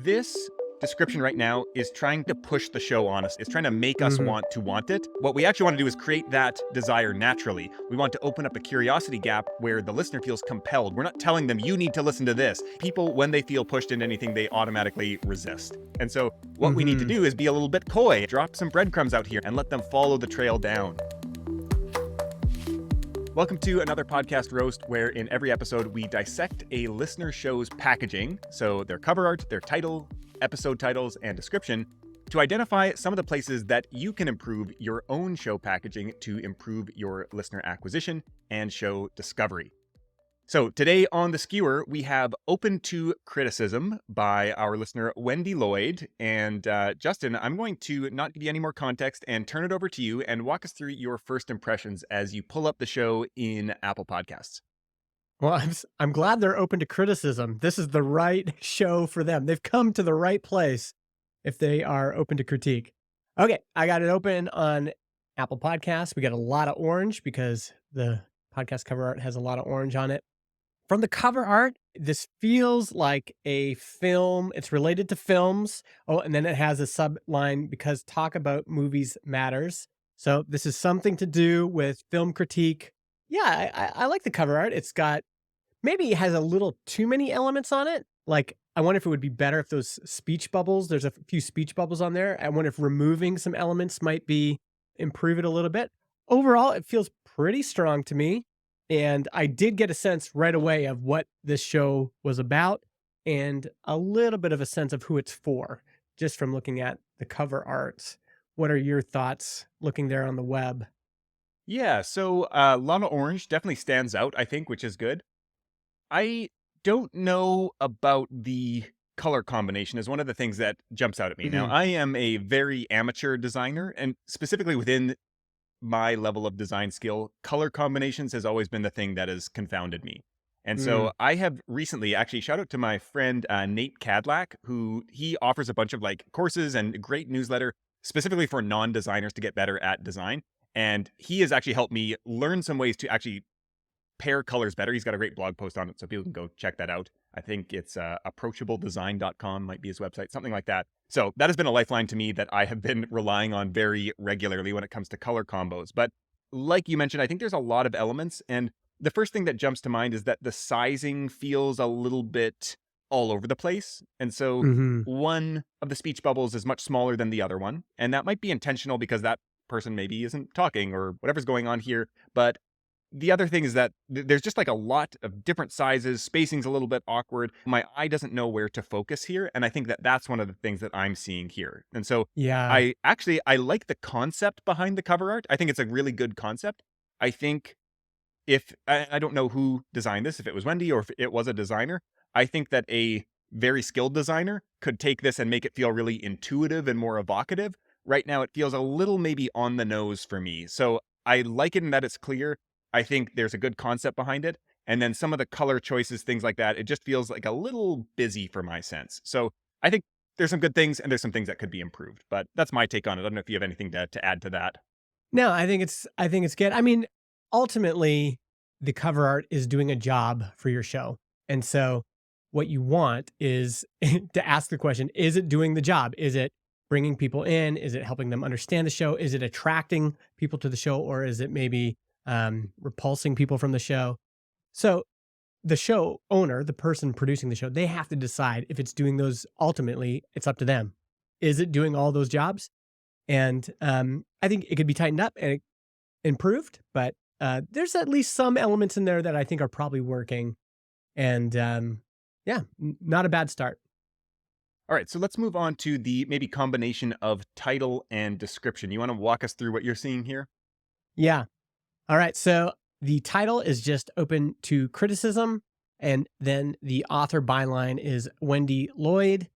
This description right now is trying to push the show on us. It's trying to make us Mhm. want it. What we actually want to do is create that desire naturally. We want to open up a curiosity gap where the listener feels compelled. We're not telling them, you need to listen to this. People, when they feel pushed into anything, they automatically resist. And so what we need to Mhm. do is be a little bit coy, drop some breadcrumbs out here and let them follow the trail down. Welcome to another podcast roast where in every episode we dissect a listener show's packaging, so their cover art, their title, episode titles, and description, to identify some of the places that you can improve your own show packaging to improve your listener acquisition and show discovery. So today on The Skewer, we have Open to Criticism by our listener, Wendy Lloyd. And Justin, I'm going to not give you any more context and turn it over to you and walk us through your first impressions as you pull up the show in Apple Podcasts. Well, I'm glad they're open to criticism. This is the right show for them. They've come to the right place if they are open to critique. Okay, I got it open on Apple Podcasts. We got a lot of orange because the podcast cover art has a lot of orange on it. From the cover art, this feels like a film. It's related to films. Oh, and then it has a subline because talk about movies matters. So this is something to do with film critique. Yeah, I like the cover art. It's got maybe it has a little too many elements on it. Like, I wonder if it would be better if those speech bubbles, there's a few speech bubbles on there. I wonder if removing some elements might be improve it a little bit. Overall, it feels pretty strong to me. And I did get a sense right away of what this show was about and a little bit of a sense of who it's for, just from looking at the cover art. What are your thoughts looking there on the web? Yeah, so a lot of orange definitely stands out, I think, which is good. I don't know about the color combination is one of the things that jumps out at me. Now, Mhm. I am a very amateur designer, and specifically within my level of design skill, color combinations has always been the thing that has confounded me. And Mm. so I have recently actually shout out to my friend Nate Cadlack, who he offers a bunch of like courses and a great newsletter specifically for non-designers to get better at design. And he has actually helped me learn some ways to actually pair colors better. He's got a great blog post on it, so people can go check that out. I think it's approachabledesign.com might be his website, something like that. So that has been a lifeline to me that I have been relying on very regularly when it comes to color combos. But like you mentioned, I think there's a lot of elements. And the first thing that jumps to mind is that the sizing feels a little bit all over the place. And so Mhm. one of the speech bubbles is much smaller than the other one. And that might be intentional because that person maybe isn't talking or whatever's going on here. But the other thing is that there's just like a lot of different sizes. Spacing's a little bit awkward. My eye doesn't know where to focus here, and I think that that's one of the things that I'm seeing here. And so Yeah. I like the concept behind the cover art. I think it's a really good concept. I think if I don't know who designed this, if it was Wendy or if it was a designer, I think that a very skilled designer could take this and make it feel really intuitive and more evocative. Right now, it feels a little maybe on the nose for me. So I like it in that it's clear. I think there's a good concept behind it. And then some of the color choices, things like that, it just feels like a little busy for my sense. So I think there's some good things and there's some things that could be improved. But that's my take on it. I don't know if you have anything to add to that. No, I think it's good. I mean, ultimately, the cover art is doing a job for your show. And so what you want is to ask the question, is it doing the job? Is it bringing people in? Is it helping them understand the show? Is it attracting people to the show or is it maybe repulsing people from the show? So the show owner, the person producing the show, they have to decide if it's doing those. Ultimately, it's up to them. Is it doing all those jobs? And I think it could be tightened up and improved, but there's at least some elements in there that I think are probably working. And yeah, not a bad start. All right, so let's move on to the maybe combination of title and description. You want to walk us through what you're seeing here? Yeah. All right. So the title is just open to criticism. And then the author byline is Wendy Lloyd.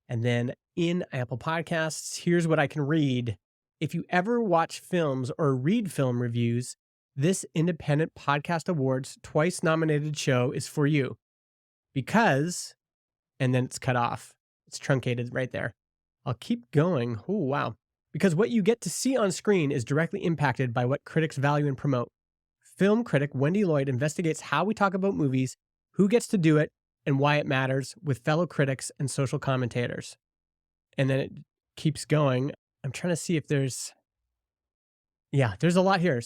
And then in Apple Podcasts, here's what I can read. If you ever watch films or read film reviews, this Independent Podcast Awards twice nominated show is for you because, and then it's cut off. It's truncated right there. I'll keep going. Oh, wow. Because what you get to see on screen is directly impacted by what critics value and promote. Film critic Wendy Lloyd investigates how we talk about movies, who gets to do it, and why it matters with fellow critics and social commentators. And then it keeps going. I'm trying to see if there's a lot here.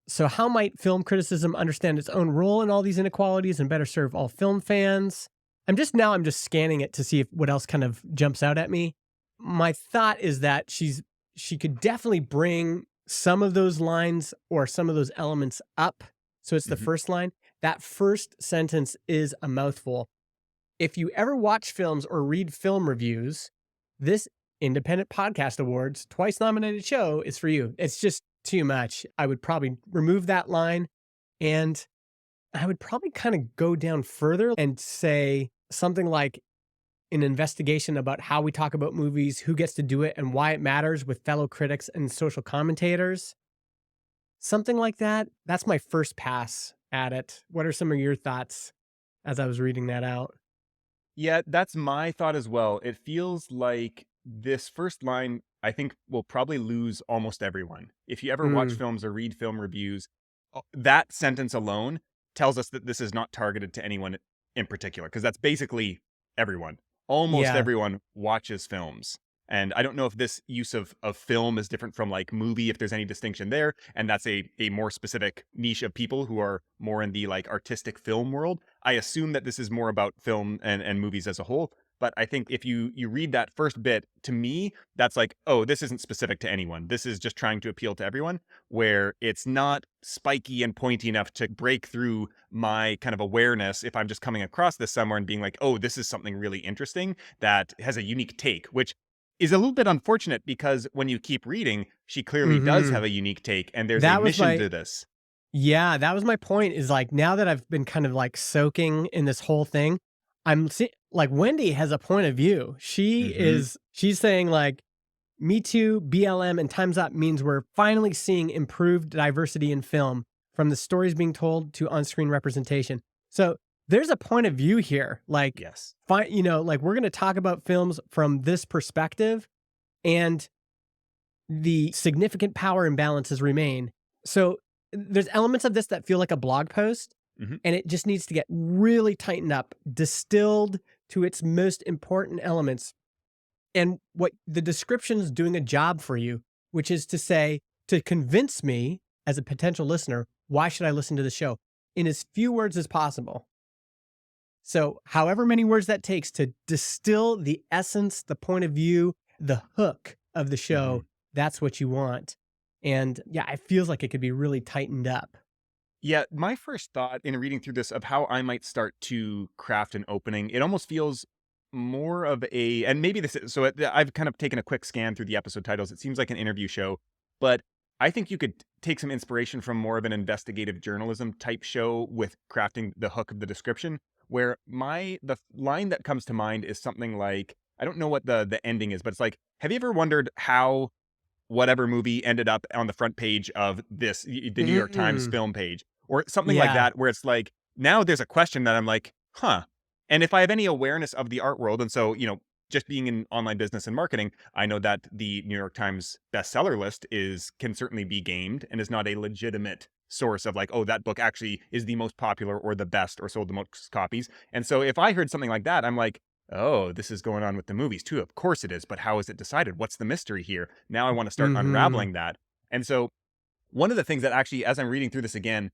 So how might film criticism understand its own role in all these inequalities and better serve all film fans? I'm just scanning it to see if what else kind of jumps out at me. My thought is that she could definitely bring some of those lines or some of those elements up. So it's the Hmm. first line. That first sentence is a mouthful. If you ever watch films or read film reviews, this Independent Podcast Awards twice nominated show is for you. It's just too much. I would probably remove that line, and I would probably kind of go down further and say something like an investigation about how we talk about movies, who gets to do it, and why it matters with fellow critics and social commentators. Something like that. That's my first pass at it. What are some of your thoughts as I was reading that out? Yeah, that's my thought as well. It feels like this first line, I think, will probably lose almost everyone. If you ever watch Mm, films or read film reviews, that sentence alone tells us that this is not targeted to anyone in particular, because that's basically everyone. Almost yeah. everyone watches films. And I don't know if this use of film is different from like movie, if there's any distinction there. And that's a more specific niche of people who are more in the like artistic film world. I assume that this is more about film and movies as a whole. But I think if you read that first bit, to me, that's like, oh, this isn't specific to anyone. This is just trying to appeal to everyone, where it's not spiky and pointy enough to break through my kind of awareness if I'm just coming across this somewhere and being like, oh, this is something really interesting that has a unique take, which is a little bit unfortunate because when you keep reading, she clearly does have Mhm. a unique take and there's a That was mission my to this. Yeah, that was my point is, like, now that I've been kind of, like, soaking in this whole thing, like, Wendy has a point of view. Mhm. She's saying, like, "Me Too, BLM, and Time's Up means we're finally seeing improved diversity in film, from the stories being told to on-screen representation." So, there's a point of view here, like, Yes. like, we're gonna talk about films from this perspective, and the significant power imbalances remain. So there's elements of this that feel like a blog post, Mhm. and it just needs to get really tightened up, distilled to its most important elements. And what the description is doing a job for you, which is to say, to convince me as a potential listener, why should I listen to the show in as few words as possible? So, however many words that takes to distill the essence, the point of view, the hook of the show, Mhm. that's what you want. And yeah, it feels like it could be really tightened up. Yeah, my first thought in reading through this of how I might start to craft an opening, it almost feels more of a, and maybe this is, so I've kind of taken a quick scan through the episode titles. It seems like an interview show, but I think you could take some inspiration from more of an investigative journalism type show with crafting the hook of the description, where the line that comes to mind is something like, I don't know what the ending is, but it's like, have you ever wondered how whatever movie ended up on the front page of the New York Times Mm, film page or something like yeah. that, where it's like, now there's a question that I'm like, huh. And if I have any awareness of the art world, and so, just being in online business and marketing, I know that the New York Times bestseller list can certainly be gamed and is not a legitimate source of like, oh, that book actually is the most popular or the best or sold the most copies. And so if I heard something like that, I'm like, oh, this is going on with the movies too. Of course it is, but how is it decided? What's the mystery here? Now I want to start Mhm. unraveling that. And so, one of the things that actually, as I'm reading through this again,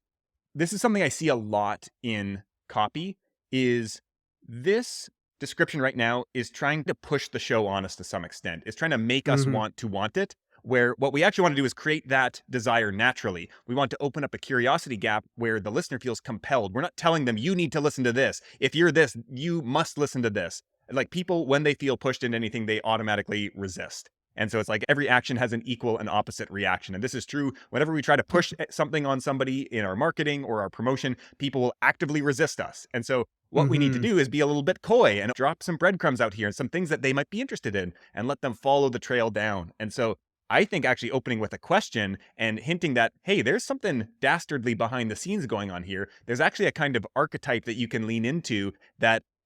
this is something I see a lot in copy is this description right now is trying to push the show on us to some extent. It's trying to make us Mhm. want to want it, where what we actually want to do is create that desire naturally. We want to open up a curiosity gap where the listener feels compelled. We're not telling them, you need to listen to this. If you're this, you must listen to this. Like people, when they feel pushed into anything, they automatically resist. And so it's like every action has an equal and opposite reaction. And this is true whenever we try to push something on somebody in our marketing or our promotion, people will actively resist us. And so what we need to Mhm. do is be a little bit coy and drop some breadcrumbs out here and some things that they might be interested in and let them follow the trail down. And so I think actually opening with a question and hinting that, hey, there's something dastardly behind the scenes going on here. There's actually a kind of archetype that you can lean into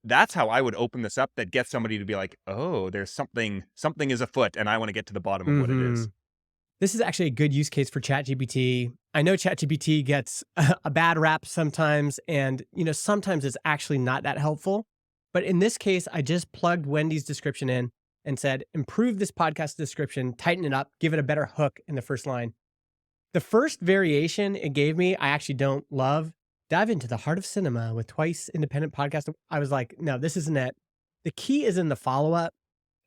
that's how I would open this up that gets somebody to be like, "Oh, there's something is afoot and I want to get to the bottom of what it is." Mhm. This is actually a good use case for ChatGPT. I know ChatGPT gets a bad rap sometimes, and sometimes it's actually not that helpful. But in this case, I just plugged Wendy's description in and said, improve this podcast description, tighten it up, give it a better hook in the first line. The first variation it gave me, I actually don't love. Dive into the heart of cinema with twice independent podcast. I was like, no, this isn't it. The key is in the follow up.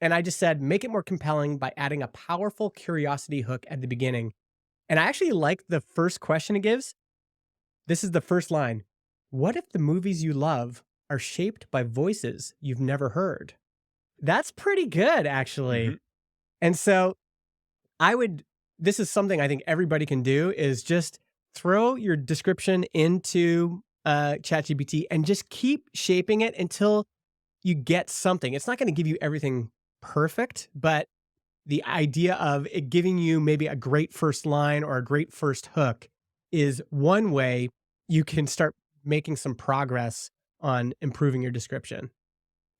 And I just said, make it more compelling by adding a powerful curiosity hook at the beginning. And I actually like the first question it gives. This is the first line. What if the movies you love are shaped by voices you've never heard? That's pretty good, actually. Hmm. And so I would, this is something I think everybody can do is just throw your description into ChatGPT and just keep shaping it until you get something. It's not going to give you everything perfect, but the idea of it giving you maybe a great first line or a great first hook is one way you can start making some progress on improving your description.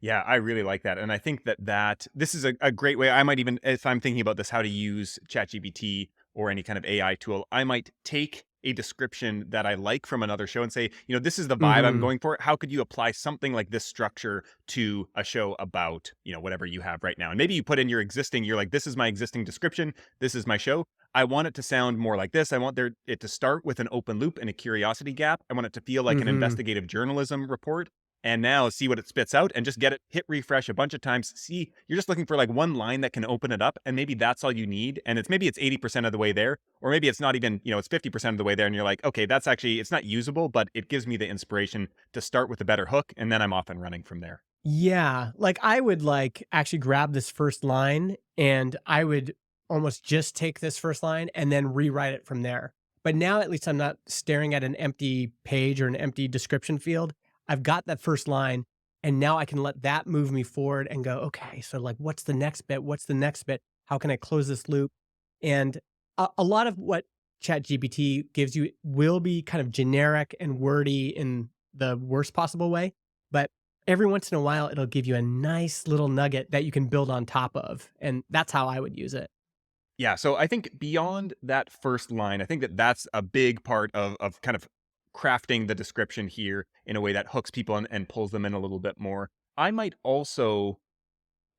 Yeah, I really like that. And I think that this is a great way. I might even, if I'm thinking about this, how to use ChatGPT or any kind of AI tool, I might take a description that I like from another show and say, this is the vibe I'm Mhm. going for. How could you apply something like this structure to a show about, whatever you have right now? And maybe you put in you're like, this is my existing description. This is my show. I want it to sound more like this. I want it to start with an open loop and a curiosity gap. I want it to feel like an Mhm. investigative journalism report, and now see what it spits out and just get it, hit refresh a bunch of times. See, you're just looking for like one line that can open it up, and maybe that's all you need. And maybe it's 80% of the way there, or maybe it's not even, it's 50% of the way there. And you're like, okay, that's actually, it's not usable, but it gives me the inspiration to start with a better hook. And then I'm off and running from there. Yeah, like I would like actually grab this first line and I would almost just take this first line and then rewrite it from there. But now at least I'm not staring at an empty page or an empty description field. I've got that first line and now I can let that move me forward and go, okay, so like what's the next bit? What's the next bit? How can I close this loop? And a lot of what ChatGPT gives you will be kind of generic and wordy in the worst possible way. But every once in a while, it'll give you a nice little nugget that you can build on top of, and that's how I would use it. Yeah, so I think beyond that first line, I think that's a big part of kind of crafting the description here in a way that hooks people and pulls them in a little bit more. I might also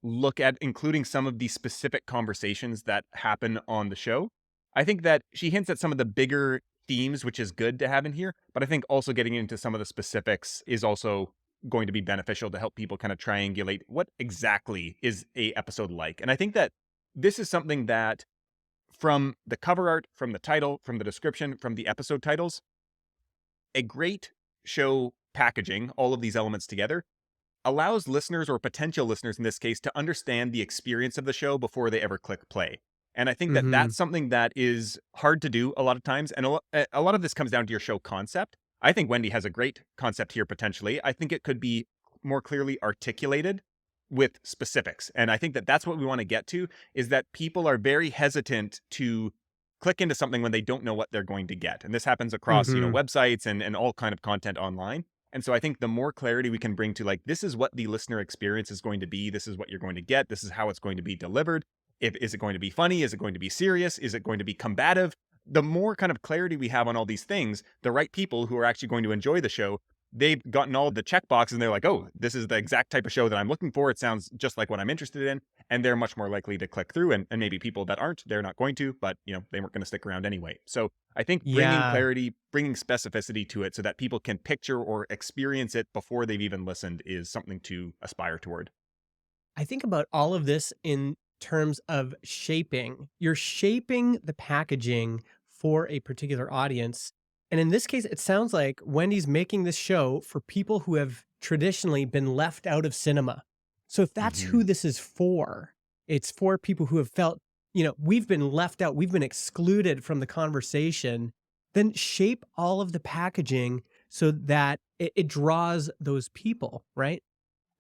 look at including some of the specific conversations that happen on the show. I think that she hints at some of the bigger themes, which is good to have in here, but I think also getting into some of the specifics is also going to be beneficial to help people kind of triangulate what exactly is a episode like. And I think that this is something that from the cover art, from the title, from the description, from the episode titles, a great show packaging all of these elements together allows listeners, or potential listeners in this case, to understand the experience of the show before they ever click play. And I think that Mhm. that's something that is hard to do a lot of times. And a lot of this comes down to your show concept. I think Wendy has a great concept here potentially. I think it could be more clearly articulated with specifics. And I think that that's what we want to get to, is that people are very hesitant to click into something when they don't know what they're going to get. And this happens across, Mhm. websites and all kind of content online. And so I think the more clarity we can bring to like, this is what the listener experience is going to be. This is what you're going to get. This is how it's going to be delivered. Is it going to be funny? Is it going to be serious? Is it going to be combative? The more kind of clarity we have on all these things, the right people who are actually going to enjoy the show, they've gotten all the check boxes and they're like, oh, this is the exact type of show that I'm looking for. It sounds just like what I'm interested in. And they're much more likely to click through. And maybe people that aren't, they're not going to, but they weren't going to stick around anyway. So I think bringing Yeah. clarity, bringing specificity to it so that people can picture or experience it before they've even listened is something to aspire toward. I think about all of this in terms of shaping. You're shaping the packaging for a particular audience. And in this case, it sounds like Wendy's making this show for people who have traditionally been left out of cinema. So if that's Hmm. who this is for, it's for people who have felt, we've been left out, we've been excluded from the conversation, then shape all of the packaging so that it draws those people, right?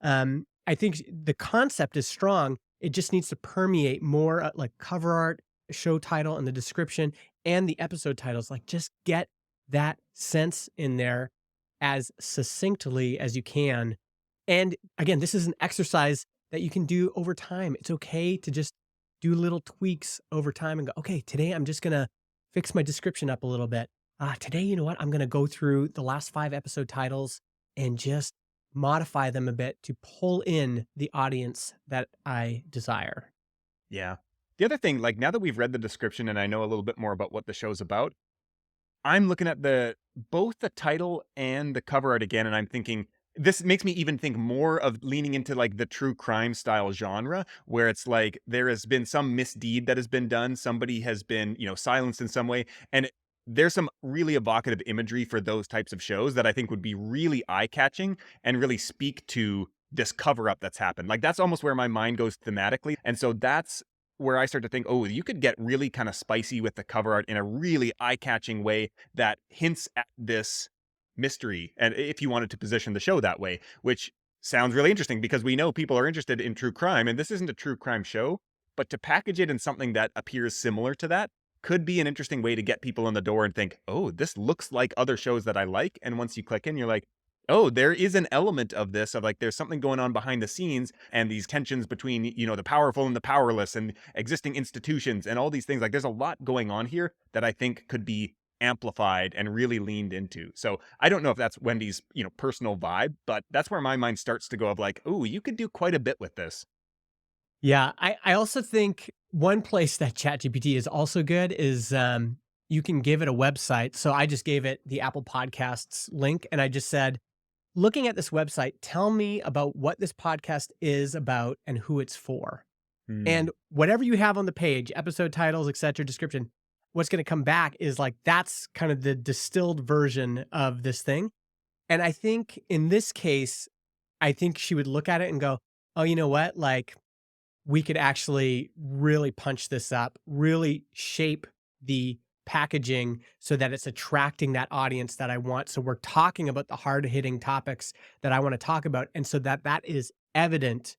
I think the concept is strong. It just needs to permeate more, like cover art, show title, and the description, and the episode titles. Like, just get that sense in there as succinctly as you can. And again, this is an exercise that you can do over time. It's okay to just do little tweaks over time and go, okay, today I'm just going to fix my description up a little bit. Today, you know what? I'm going to go through the last 5 episode titles and just modify them a bit to pull in the audience that I desire. Yeah. The other thing, like now that we've read the description and I know a little bit more about what the show's about, I'm looking at the both the title and the cover art again, and I'm thinking this makes me even think more of leaning into like the true crime style genre, where it's like there has been some misdeed that has been done, somebody has been, silenced in some way, and there's some really evocative imagery for those types of shows that I think would be really eye-catching and really speak to this cover up that's happened. Like that's almost where my mind goes thematically. And so that's where I start to think, oh, you could get really kind of spicy with the cover art in a really eye-catching way that hints at this mystery. And if you wanted to position the show that way, which sounds really interesting because we know people are interested in true crime, and this isn't a true crime show, but to package it in something that appears similar to that could be an interesting way to get people in the door and think, oh, this looks like other shows that I like. And once you click in, you're like, oh, there is an element of this, of like there's something going on behind the scenes and these tensions between, the powerful and the powerless and existing institutions and all these things. Like there's a lot going on here that I think could be amplified and really leaned into. So I don't know if that's Wendy's, personal vibe, but that's where my mind starts to go of like, oh, you could do quite a bit with this. Yeah, I also think one place that ChatGPT is also good is you can give it a website. So I just gave it the Apple Podcasts link and I just said, looking at this website, tell me about what this podcast is about and who it's for. Hmm. And whatever you have on the page, episode titles, etc., description, what's going to come back is like that's kind of the distilled version of this thing. And I think in this case, I think she would look at it and go, "Oh, you know what? Like we could actually really punch this up, really shape the packaging so that it's attracting that audience that I want. So we're talking about the hard hitting topics that I want to talk about. And so that that is evident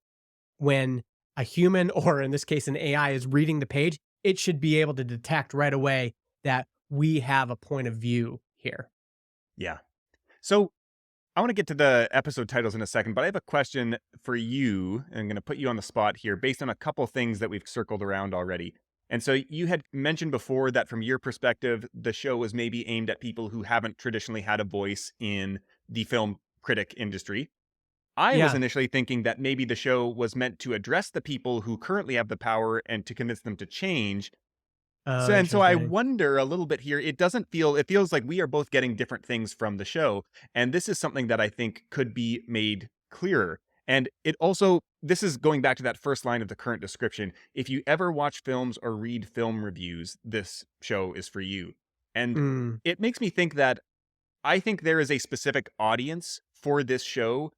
when a human, or in this case, an AI is reading the page, it should be able to detect right away that we have a point of view here." Yeah. So I want to get to the episode titles in a second, but I have a question for you. And I'm going to put you on the spot here based on a couple things that we've circled around already. And so you had mentioned before that from your perspective, the show was maybe aimed at people who haven't traditionally had a voice in the film critic industry. I was Yeah. initially thinking that maybe the show was meant to address the people who currently have the power and to convince them to change. Oh, So I interesting. wonder a little bit here, it feels like we are both getting different things from the show, and this is something that I think could be made clearer. And it also this is going back to that first line of the current description. If you ever watch films or read film reviews, this show is for you. And Mm, it makes me think that I think there is a specific audience for this show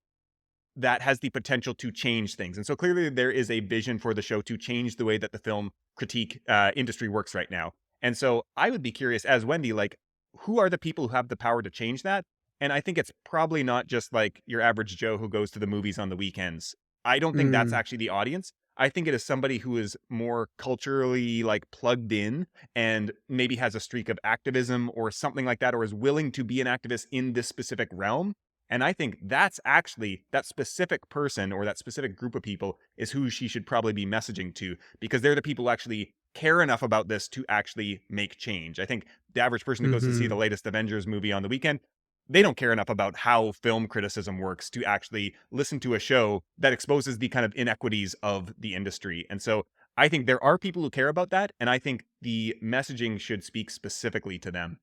that has the potential to change things. And so clearly there is a vision for the show to change the way that the film critique industry works right now. And so I would be curious as Wendy, like, who are the people who have the power to change that? And I think it's probably not just like your average Joe who goes to the movies on the weekends. I don't think that's mm, actually the audience. I think it is somebody who is more culturally like plugged in and maybe has a streak of activism or something like that, or is willing to be an activist in this specific realm. And I think that's actually that specific person or that specific group of people is who she should probably be messaging to because they're the people who actually care enough about this to actually make change. I think the average person who goes to see the mhm. latest Avengers movie on the weekend, they don't care enough about how film criticism works to actually listen to a show that exposes the kind of inequities of the industry. And so I think there are people who care about that. And I think the messaging should speak specifically to them.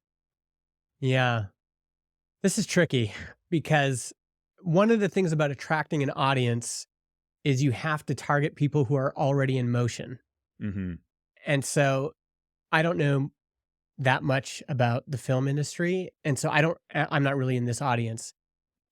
Yeah. This is tricky because one of the things about attracting an audience is you have to target people who are already in motion. Hmm. And so I don't know that much about the film industry. And so I'm not really in this audience.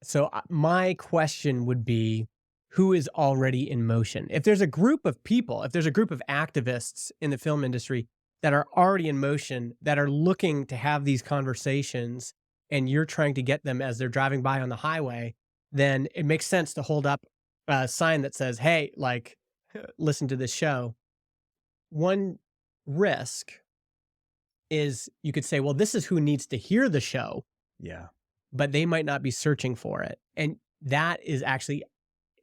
So my question would be, who is already in motion? If there's a group of people, if there's a group of activists in the film industry that are already in motion, that are looking to have these conversations, and you're trying to get them as they're driving by on the highway, then it makes sense to hold up a sign that says, "Hey, like, listen to this show." One risk is you could say, well, this is who needs to hear the show, Yeah. but they might not be searching for it. And that is actually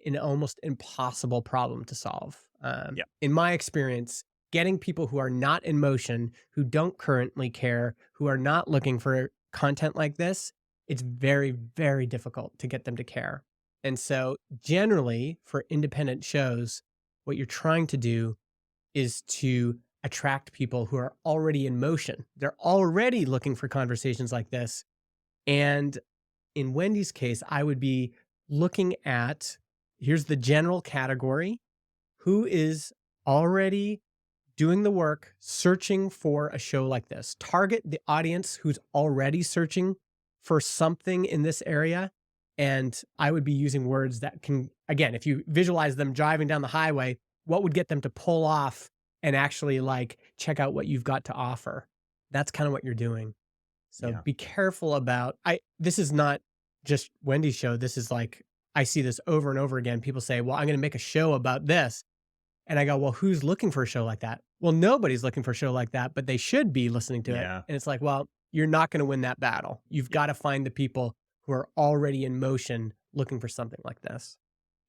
an almost impossible problem to solve. Yeah. In my experience, getting people who are not in motion, who don't currently care, who are not looking for content like this, it's very, very difficult to get them to care. And so, generally, for independent shows, what you're trying to do is to attract people who are already in motion. They're already looking for conversations like this. And in Wendy's case, I would be looking at here's the general category: who is already doing the work, searching for a show like this. Target the audience who's already searching for something in this area. And I would be using words that can, again, if you visualize them driving down the highway, what would get them to pull off and actually like check out what you've got to offer? That's kind of what you're doing. So Yeah. be careful about this is not just Wendy's show. This is like I see this over and over again. People say, "Well, I'm going to make a show about this." And I go, "Well, who's looking for a show like that?" Well, nobody's looking for a show like that, but they should be listening to it. Yeah. And it's like, well, you're not going to win that battle. You've got to find the people who are already in motion looking for something like this.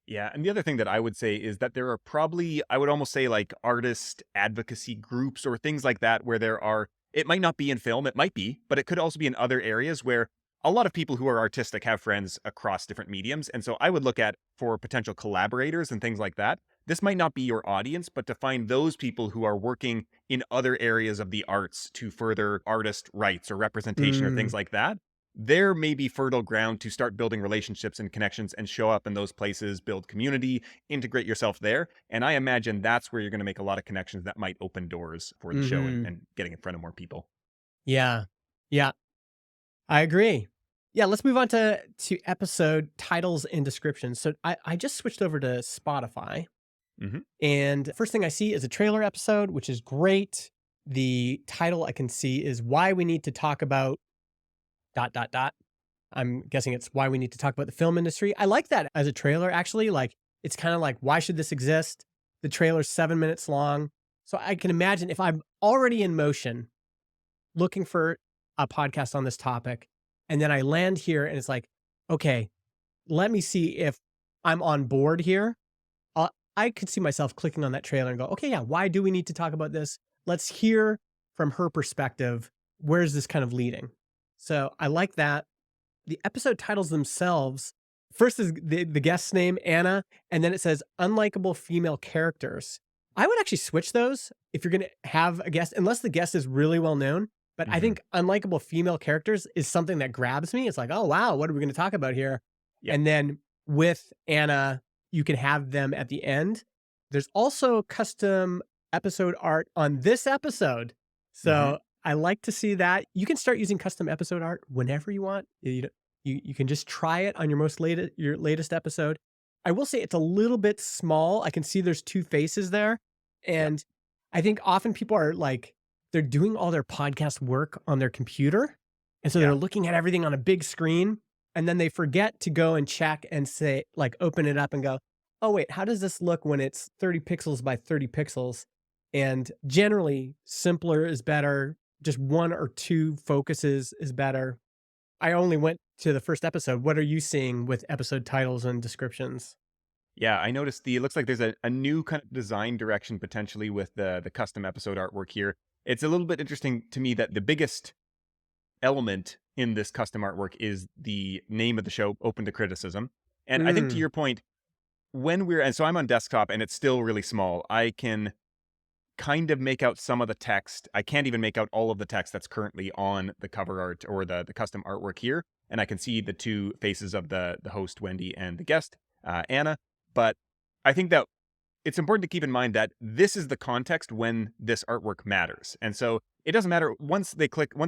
Yeah, and the other thing that I would say is that there are probably, I would almost say, like artist advocacy groups or things like that where there are, it might not be in film, it might be, but it could also be in other areas where a lot of people who are artistic have friends across different mediums. And so I would look at for potential collaborators and things like that. This might not be your audience, but to find those people who are working in other areas of the arts to further artist rights or representation or Mm, things like that, there may be fertile ground to start building relationships and connections and show up in those places, build community, integrate yourself there. And I imagine that's where you're going to make a lot of connections that might open doors for the show mhm. and getting in front of more people. Yeah. Yeah, I agree. Yeah, let's move on to episode titles and descriptions. So I just switched over to Spotify. Hmm. And first thing I see is a trailer episode, which is great. The title I can see is why we need to talk about dot dot dot. I'm guessing it's why we need to talk about the film industry. I like that as a trailer actually. Like it's kind of like why should this exist? The trailer's 7 minutes long. So I can imagine if I'm already in motion looking for a podcast on this topic and then I land here and it's like, okay, let me see if I'm on board here. I could see myself clicking on that trailer and go, okay, yeah, why do we need to talk about this? Let's hear from her perspective. Where's this kind of leading? So I like that. The episode titles themselves first is the guest's name, Anna, and then it says unlikable female characters. I would actually switch those if you're going to have a guest, unless the guest is really well known. But I Hmm. think unlikable female characters is something that grabs me. It's like, oh, wow, what are we going to talk about here? Yeah. And then with Anna, you can have them at the end. There's also custom episode art on this episode. Hmm. So I like to see that. You can start using custom episode art whenever you want. You can just try it on your latest episode. I will say it's a little bit small. I can see there's 2 faces there, Yeah. and I think often people are like they're doing all their podcast work on their computer, and so they're Yeah. looking at everything on a big screen, and then they forget to go and check and say like open it up and go, "Oh wait, how does this look when it's 30 pixels by 30 pixels?" And generally, simpler is better. Just 1 or 2 focuses is better. I only went to the first episode. What are you seeing with episode titles and descriptions? Yeah, I noticed it looks like there's a new kind of design direction potentially with the custom episode artwork here. It's a little bit interesting to me that the biggest element in this custom artwork is the name of the show, Open to Criticism. And I think to Mm, your point, when we're and so I'm on desktop and it's still really small. I can kind of make out some of the text. I can't even make out all of the text that's currently on the cover art or the custom artwork here. And I can see the 2 faces of the host Wendy and the guest Anna. But I think that it's important to keep in mind that this is the context when this artwork matters. And so it doesn't matter once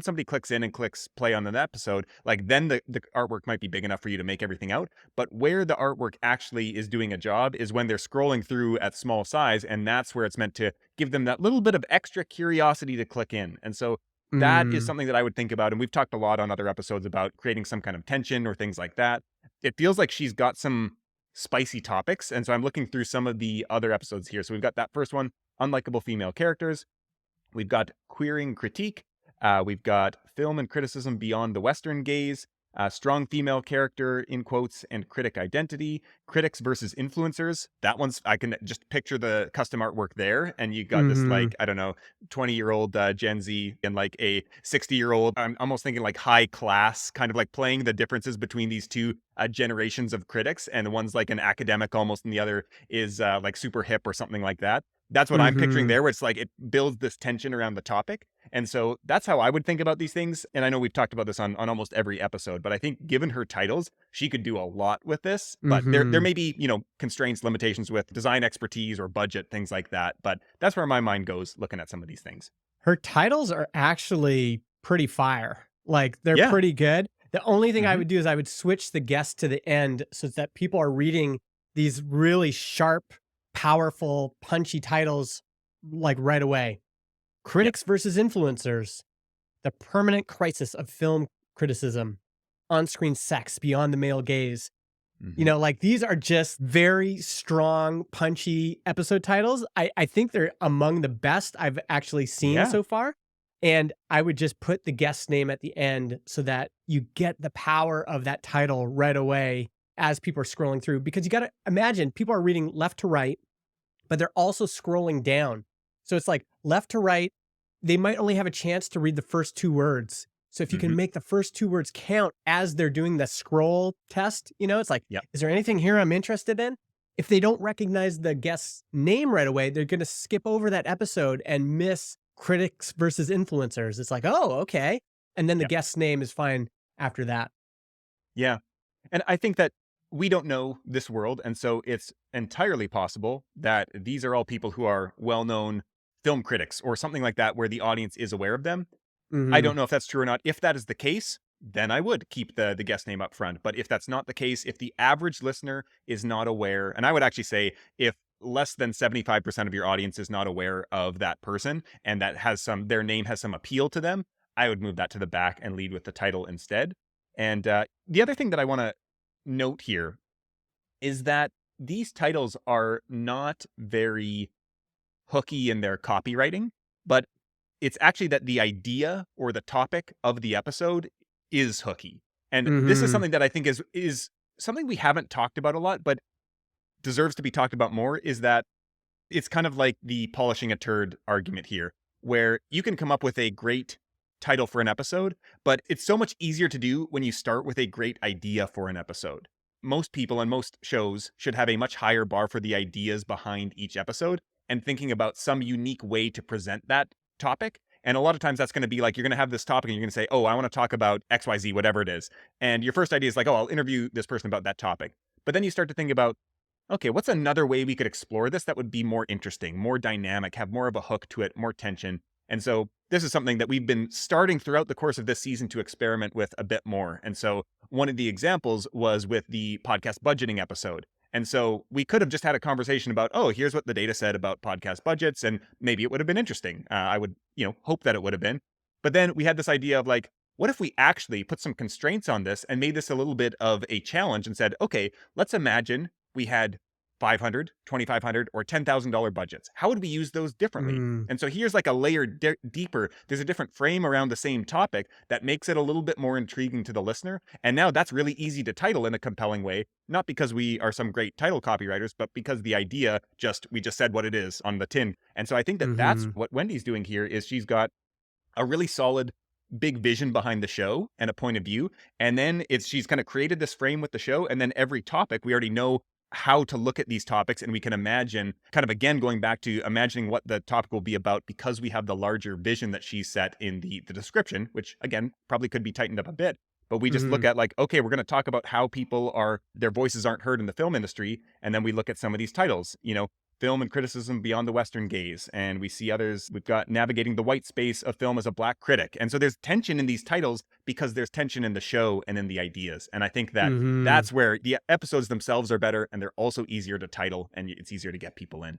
somebody clicks in and clicks play on an episode, like then the artwork might be big enough for you to make everything out. But where the artwork actually is doing a job is when they're scrolling through at small size. And that's where it's meant to give them that little bit of extra curiosity to click in. And so that is mm, something that I would think about. And we've talked a lot on other episodes about creating some kind of tension or things like that. It feels like she's got some spicy topics. And so I'm looking through some of the other episodes here. So we've got that first one, unlikable female characters. We've got queering critique. We've got film and criticism beyond the Western gaze. Strong female character in quotes and critic identity, critics versus influencers. That one's, I can just picture the custom artwork there. And you got this, Mhm. like, I don't know, 20-year-old Gen Z and like a 60-year-old. I'm almost thinking like high class, kind of like playing the differences between these two generations of critics. And the one's like an academic almost, and the other is like super hip or something like that. That's what I'm picturing Mhm. there, where it's like it builds this tension around the topic. And so that's how I would think about these things. And I know we've talked about this on almost every episode, but I think given her titles, she could do a lot with this. But there Mhm. may be, constraints, limitations with design expertise or budget, things like that. But that's where my mind goes looking at some of these things. Her titles are actually pretty fire. Like, they're Yeah. pretty good. The only thing I Hmm. would do is I would switch the guest to the end so that people are reading these really sharp, powerful, punchy titles, like, right away. Yeah. Critics versus influencers, the permanent crisis of film criticism, on-screen sex beyond the male gaze. Hmm. Like, these are just very strong, punchy episode titles. I think they're among the best I've actually seen Yeah. so far, and I would just put the guest name at the end so that you get the power of that title right away as people are scrolling through, because you gotta imagine people are reading left to right, but they're also scrolling down. So it's like left to right, they might only have a chance to read the first 2 words. So if you Hmm. can make the first 2 words count as they're doing the scroll test, it's like, Yep. is there anything here I'm interested in? If they don't recognize the guest's name right away, they're going to skip over that episode and miss critics versus influencers. It's like, oh, okay. And then the Yep. guest's name is fine after that. Yeah. And I think that we don't know this world. And so it's entirely possible that these are all people who are well known film critics or something like that, where the audience is aware of them. I Hmm. don't know if that's true or not. If that is the case, then I would keep the guest name up front. But if that's not the case, if the average listener is not aware, and I would actually say if less than 75% of your audience is not aware of that person and that has their name has some appeal to them, I would move that to the back and lead with the title instead. And the other thing that I want to note here is that these titles are not very hooky in their copywriting, but it's actually that the idea or the topic of the episode is hooky. And this is Hmm. something that I think is something we haven't talked about a lot, but deserves to be talked about more, is that it's kind of like the polishing a turd argument here, where you can come up with a great title for an episode, but it's so much easier to do when you start with a great idea for an episode. Most people and most shows should have a much higher bar for the ideas behind each episode and thinking about some unique way to present that topic. And a lot of times that's going to be like you're going to have this topic and you're going to say, "Oh, I want to talk about XYZ, whatever it is." And your first idea is like, "Oh, I'll interview this person about that topic." But then you start to think about, okay, what's another way we could explore this that would be more interesting, more dynamic, have more of a hook to it, more tension? And so this is something that we've been starting throughout the course of this season to experiment with a bit more. And so one of the examples was with the podcast budgeting episode. And so we could have just had a conversation about, oh, here's what the data said about podcast budgets, and maybe it would have been interesting. I would, hope that it would have been. But then we had this idea of like, what if we actually put some constraints on this and made this a little bit of a challenge and said, okay, let's imagine we had 500, 2,500, or $10,000 budgets. How would we use those differently? Mm. And so here's like a layer deeper. There's a different frame around the same topic that makes it a little bit more intriguing to the listener. And now that's really easy to title in a compelling way, not because we are some great title copywriters, but because the idea we just said what it is on the tin. And so I think that that's Mhm. what Wendy's doing here is she's got a really solid big vision behind the show and a point of view, and then she's kind of created this frame with the show, and then every topic we already know how to look at these topics, and we can imagine, kind of again going back to imagining what the topic will be about, because we have the larger vision that she's set in the description, which again probably could be tightened up a bit. But we just look Mhm. at like, okay, we're going to talk about how people are, their voices aren't heard in the film industry, and then we look at some of these titles, film and criticism beyond the Western gaze. And we see others. We've got navigating the white space of film as a black critic. And so there's tension in these titles because there's tension in the show and in the ideas. And I think that Mhm. that's where the episodes themselves are better, and they're also easier to title, and it's easier to get people in.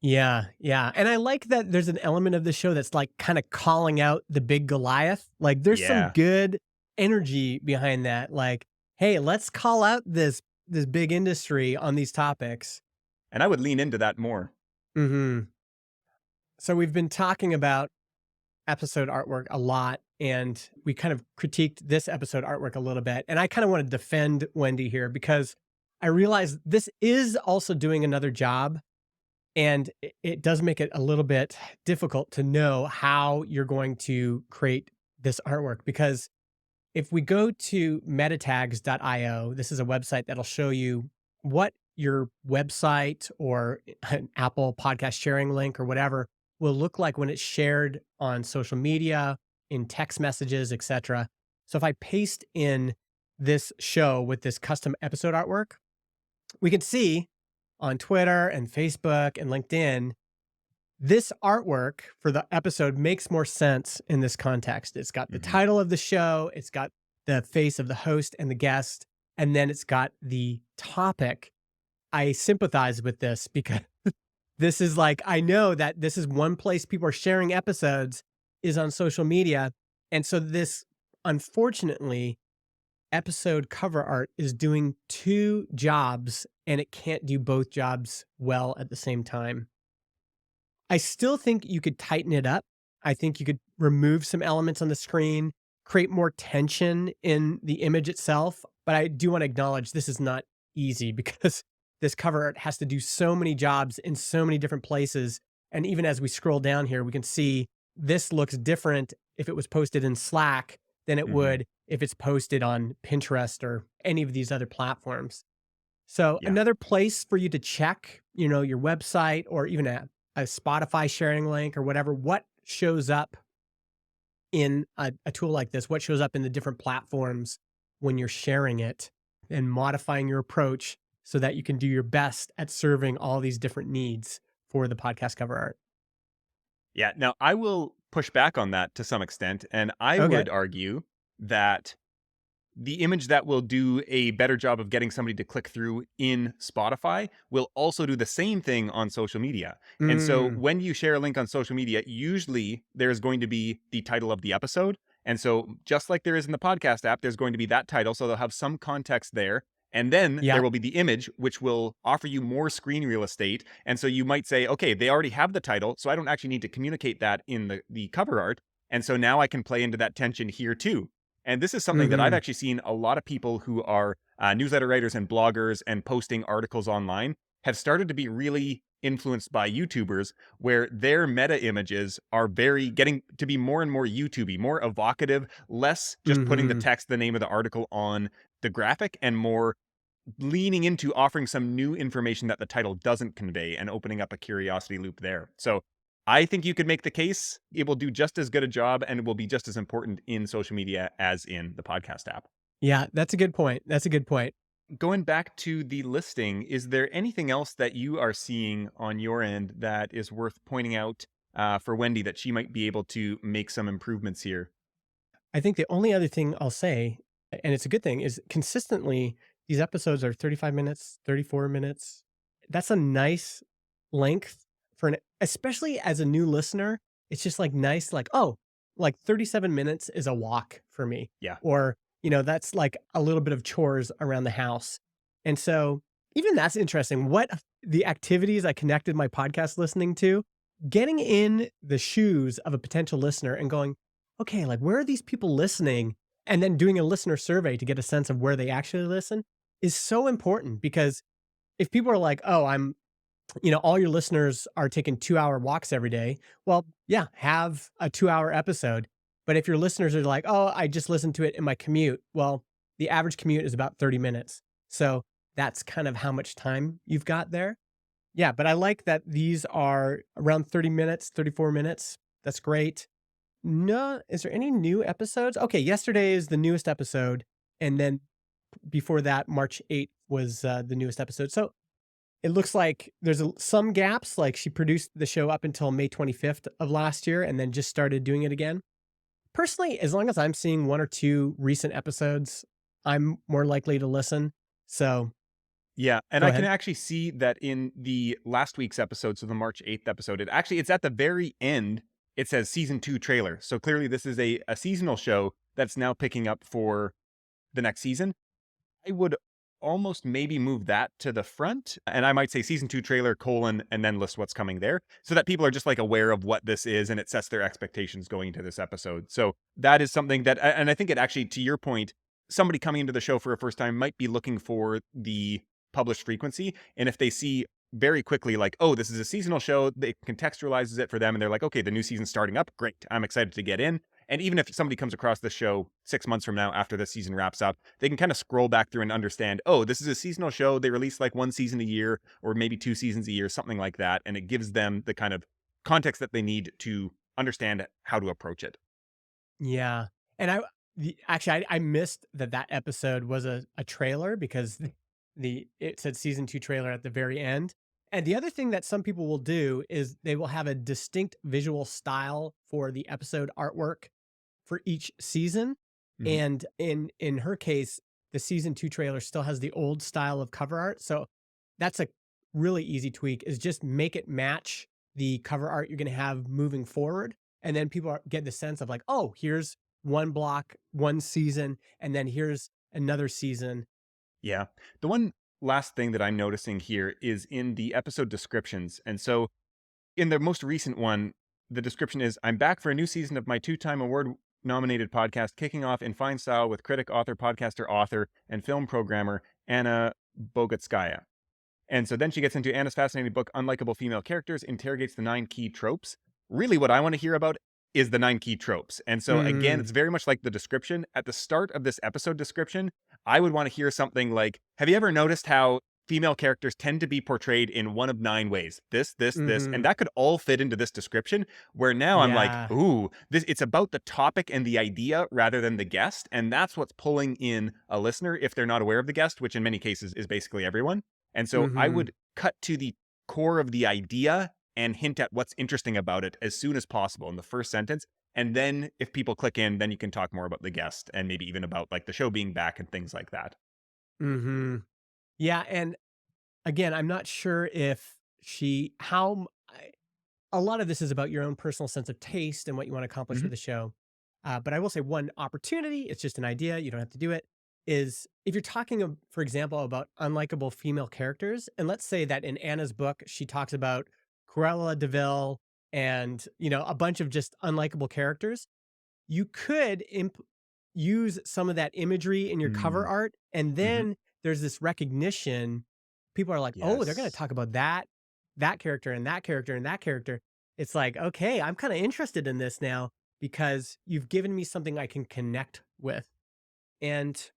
Yeah, yeah, and I like that there's an element of the show that's, like, kinda calling out the big Goliath. Like, there's some Yeah. good energy behind that, like, "Hey, let's call out this big industry on these topics." And I would lean into that more. Mhm. So we've been talking about episode artwork a lot, and we kind of critiqued this episode artwork a little bit. And I kind of want to defend Wendy here because I realize this is also doing another job. And it does make it a little bit difficult to know how you're going to create this artwork because if we go to metatags.io, this is a website that'll show you what your website or an Apple podcast sharing link or whatever will look like when it's shared on social media, in text messages, etc. So if I paste in this show with this custom episode artwork, we can see on Twitter and Facebook and LinkedIn this artwork for the episode makes more sense in this context. It's got the Hmm. title of the show, it's got the face of the host and the guest, and then it's got the topic. I sympathize with this because this is like, I know that this is one place people are sharing episodes is on social media. And so this, unfortunately, episode cover art is doing two jobs and it can't do both jobs well at the same time. I still think you could tighten it up. I think you could remove some elements on the screen, create more tension in the image itself. But I do want to acknowledge this is not easy because this cover art has to do so many jobs in so many different places. And even as we scroll down here, we can see this looks different if it was posted in Slack than it Hmm. would if it's posted on Pinterest or any of these other platforms. So Yeah. another place for you to check, your website or even a Spotify sharing link or whatever, what shows up in a tool like this, what shows up in the different platforms when you're sharing it and modifying your approach so that you can do your best at serving all these different needs for the podcast cover art. Yeah. Now, I will push back on that to some extent, and I Okay. would argue that the image that will do a better job of getting somebody to click through in Spotify will also do the same thing on social media. And so Mm, when you share a link on social media, usually there's going to be the title of the episode. And so just like there is in the podcast app, there's going to be that title. So they'll have some context there. And then there yeah. will be the image, which will offer you more screen real estate. And so you might say, okay, they already have the title. So I don't actually need to communicate that in the cover art. And so now I can play into that tension here too. And this is something that I've Hmm. actually seen a lot of people who are newsletter writers and bloggers and posting articles online have started to be really influenced by YouTubers, where their meta images are very getting to be more and more YouTubey, more evocative, less just putting the Hmm. text, the name of the article on the graphic, and more leaning into offering some new information that the title doesn't convey and opening up a curiosity loop there. So I think you could make the case it will do just as good a job and it will be just as important in social media as in the podcast app. Yeah, that's a good point. That's a good point. Going back to the listing, is there anything else that you are seeing on your end that is worth pointing out for Wendy that she might be able to make some improvements here? I think the only other thing I'll say, and it's a good thing, is consistently these episodes are 35 minutes, 34 minutes. That's a nice length for an, especially as a new listener. It's just like nice, like, oh, like 37 minutes is a walk for me. Yeah. Or, that's like a little bit of chores around the house. And so even that's interesting. What the activities I connected my podcast listening to, getting in the shoes of a potential listener and going, okay, like where are these people listening? And then doing a listener survey to get a sense of where they actually listen is so important because if people are like, oh, all your listeners are taking 2-hour walks every day. Well, yeah, have a 2-hour episode. But if your listeners are like, oh, I just listen to it in my commute, well, the average commute is about 30 minutes. So that's kind of how much time you've got there. Yeah, but I like that these are around 30 minutes, 34 minutes. That's great. No, is there any new episodes? Okay, yesterday is the newest episode, and then before that, March 8th was the newest episode. So it looks like there's some gaps. Like she produced the show up until May 25th of last year, and then just started doing it again. Personally, as long as I'm seeing one or two recent episodes, I'm more likely to listen. So Yeah, and go I can ahead. actually see that in the last week's episode, so the March 8th episode, it's at the very end. It says season 2 trailer. So clearly this is a seasonal show that's now picking up for the next season. I would almost maybe move that to the front. And I might say season 2 trailer, colon, and then list what's coming there so that people are just like aware of what this is and it sets their expectations going into this episode. So that is something that, and I think it actually, to your point, somebody coming into the show for a first time might be looking for the published frequency. And if they see very quickly, like, oh, this is a seasonal show, it contextualizes it for them. And they're like, okay, the new season's starting up. Great. I'm excited to get in. And even if somebody comes across this show 6 months from now after the season wraps up, they can kind of scroll back through and understand, oh, this is a seasonal show. They release like one season a year or maybe 2 seasons a year, something like that. And it gives them the kind of context that they need to understand how to approach it. Yeah. And actually, I missed that episode was a trailer because it said season 2 trailer at the very end. And the other thing that some people will do is they will have a distinct visual style for the episode artwork for each season. Mhm. And in her case, the season 2 trailer still has the old style of cover art. So that's a really easy tweak, is just make it match the cover art you're going to have moving forward. And then people get the sense of like, oh, here's one block, one season, and then here's another season. Yeah. The one last thing that I'm noticing here is in the episode descriptions. And so in the most recent one, the description is I'm back for a new season of my 2-time award nominated podcast, kicking off in fine style with critic, author, podcaster, author, and film programmer Anna Bogatskaya. And so then she gets into Anna's fascinating book, Unlikable Female Characters, interrogates the 9 key tropes. Really, what I want to hear about is the 9 key tropes. And so, again, Mm, it's very much like the description. At the start of this episode description, I would want to hear something like, have you ever noticed how female characters tend to be portrayed in one of 9 ways? This. And hmm. that could all fit into this description, where now I'm like, Yeah. ooh, it's about the topic and the idea rather than the guest. And that's what's pulling in a listener if they're not aware of the guest, which in many cases is basically everyone. And so I Hmm. would cut to the core of the idea and hint at what's interesting about it as soon as possible in the first sentence. And then if people click in, then you can talk more about the guest and maybe even about like the show being back and things like that. Hmm. Yeah. And again, I'm not sure if she, a lot of this is about your own personal sense of taste and what you want to accomplish Hmm. with the show. But I will say one opportunity, it's just an idea, you don't have to do it, is if you're talking, for example, about unlikable female characters, and let's say that in Anna's book, she talks about Cruella DeVille and, a bunch of just unlikable characters, you could use some of that imagery in your cover Mm. art. And Hmm. then there's this recognition. People are like, oh, they're going to Yes. talk about that character and that character and that character. It's like, okay, I'm kind of interested in this now because you've given me something I can connect with. And,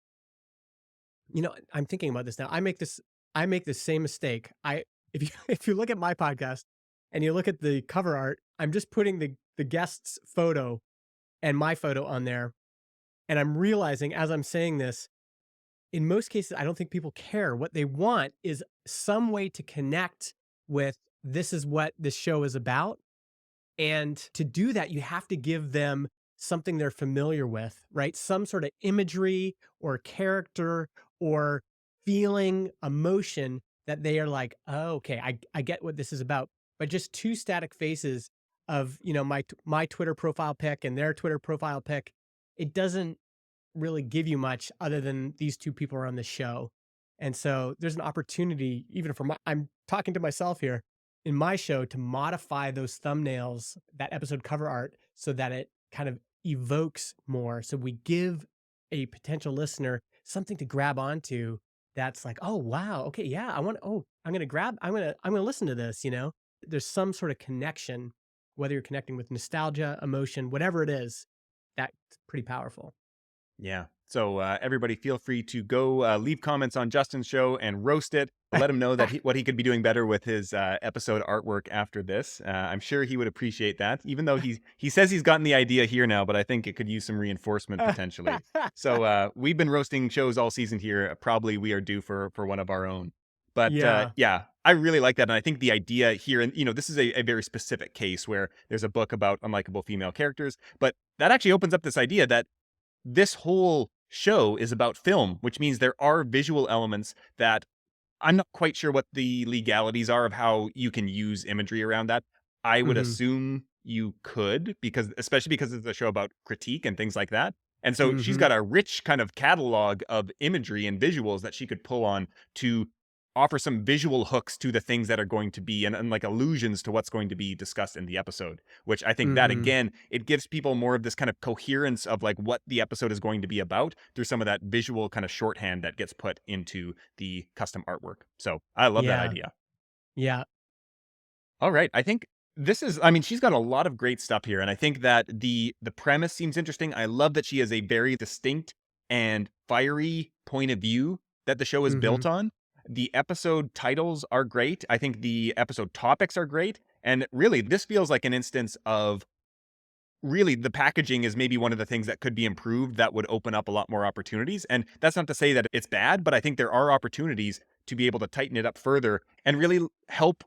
I'm thinking about this now. I make the same mistake. If you, if you look at my podcast and you look at the cover art, I'm just putting the guest's photo and my photo on there. And I'm realizing as I'm saying this, in most cases, I don't think people care. What they want is some way to connect with this is what this show is about. And to do that, you have to give them something they're familiar with, right? Some sort of imagery or character or feeling, emotion that they are like, oh, okay, I get what this is about. But just two static faces of, my Twitter profile pic and their Twitter profile pic, it doesn't really give you much other than these two people are on the show. And so there's an opportunity, even for I'm talking to myself here in my show, to modify those thumbnails, that episode cover art, so that it kind of evokes more. So we give a potential listener something to grab onto that's like, oh wow, okay, yeah, I'm gonna listen to this, There's some sort of connection, whether you're connecting with nostalgia, emotion, whatever it is, that's pretty powerful. Yeah. So everybody, feel free to go leave comments on Justin's show and roast it. Let him know that what he could be doing better with his episode artwork after this. I'm sure he would appreciate that, even though he says he's gotten the idea here now, but I think it could use some reinforcement potentially. So we've been roasting shows all season here. Probably we are due for one of our own. But Yeah. yeah, I really like that, and I think the idea here, and this is a very specific case where there's a book about unlikable female characters, but that actually opens up this idea that this whole show is about film, which means there are visual elements that I'm not quite sure what the legalities are of how you can use imagery around that. I would Mhm. assume you could, because especially because it's a show about critique and things like that. And so she's Mhm. got a rich kind of catalog of imagery and visuals that she could pull on to offer some visual hooks to the things that are going to be and like allusions to what's going to be discussed in the episode, which I think that Mhm. again, it gives people more of this kind of coherence of like what the episode is going to be about through some of that visual kind of shorthand that gets put into the custom artwork. So I love that Yeah. idea. Yeah. All right. I think this is I mean, she's got a lot of great stuff here, and I think that the premise seems interesting. I love that she has a very distinct and fiery point of view that the show is built Mhm. on. The episode titles are great. I think the episode topics are great. And really, this feels like an instance of really the packaging is maybe one of the things that could be improved that would open up a lot more opportunities. And that's not to say that it's bad, but I think there are opportunities to be able to tighten it up further and really help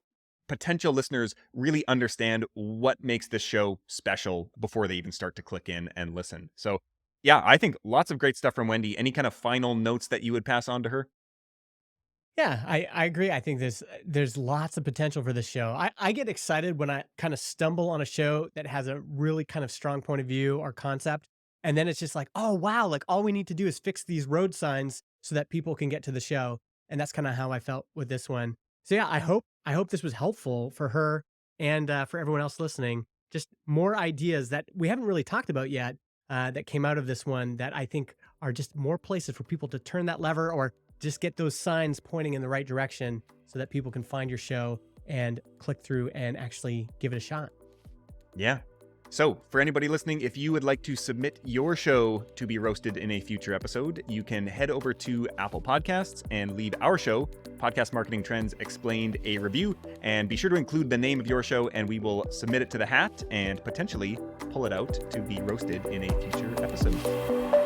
potential listeners really understand what makes this show special before they even start to click in and listen. So, yeah, I think lots of great stuff from Wendy. Any kind of final notes that you would pass on to her? Yeah, I agree. I think there's lots of potential for this show. I get excited when I kind of stumble on a show that has a really kind of strong point of view or concept, and then it's just like, oh wow, like all we need to do is fix these road signs so that people can get to the show, and that's kind of how I felt with this one. So yeah, I hope this was helpful for her and for everyone else listening. Just more ideas that we haven't really talked about yet that came out of this one that I think are just more places for people to turn that lever or just get those signs pointing in the right direction so that people can find your show and click through and actually give it a shot. Yeah. So, for anybody listening, if you would like to submit your show to be roasted in a future episode, you can head over to Apple Podcasts and leave our show, Podcast Marketing Trends Explained, a review. And be sure to include the name of your show, and we will submit it to the hat and potentially pull it out to be roasted in a future episode.